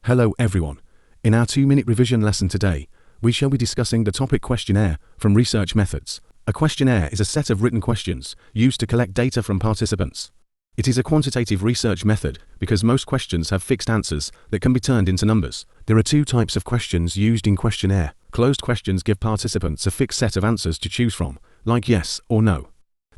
Hello everyone. In our 2-minute revision lesson today, we shall be discussing the topic questionnaire from research methods. A questionnaire is a set of written questions used to collect data from participants. It is a quantitative research method because most questions have fixed answers that can be turned into numbers. There are 2 types of questions used in questionnaire. Closed questions give participants a fixed set of answers to choose from, like yes or no.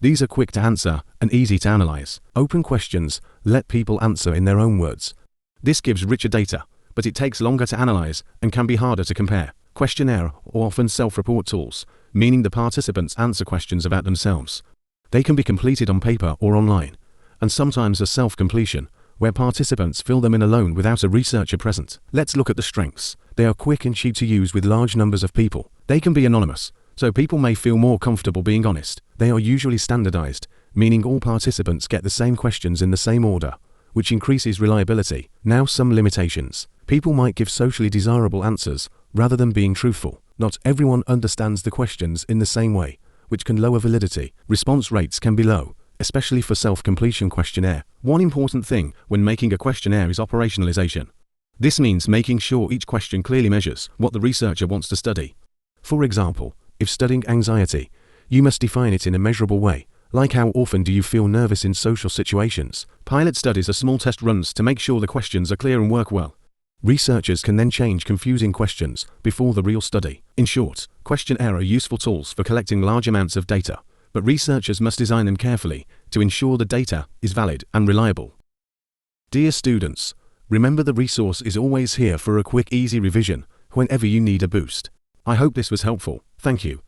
These are quick to answer and easy to analyze. Open questions let people answer in their own words. This gives richer data, but it takes longer to analyze and can be harder to compare. Questionnaire are often self-report tools, meaning the participants answer questions about themselves. They can be completed on paper or online, and sometimes a self-completion, where participants fill them in alone without a researcher present. Let's look at the strengths. They are quick and cheap to use with large numbers of people. They can be anonymous, so people may feel more comfortable being honest. They are usually standardized, meaning all participants get the same questions in the same order, which increases reliability. Now some limitations. People might give socially desirable answers rather than being truthful. Not everyone understands the questions in the same way, which can lower validity. Response rates can be low, especially for self-completion questionnaire. One important thing when making a questionnaire is operationalization. This means making sure each question clearly measures what the researcher wants to study. For example, if studying anxiety, you must define it in a measurable way, like how often do you feel nervous in social situations. Pilot studies are small test runs to make sure the questions are clear and work well. Researchers can then change confusing questions before the real study. In short, questionnaires are useful tools for collecting large amounts of data, but researchers must design them carefully to ensure the data is valid and reliable. Dear students, remember the resource is always here for a quick, easy revision whenever you need a boost. I hope this was helpful. Thank you.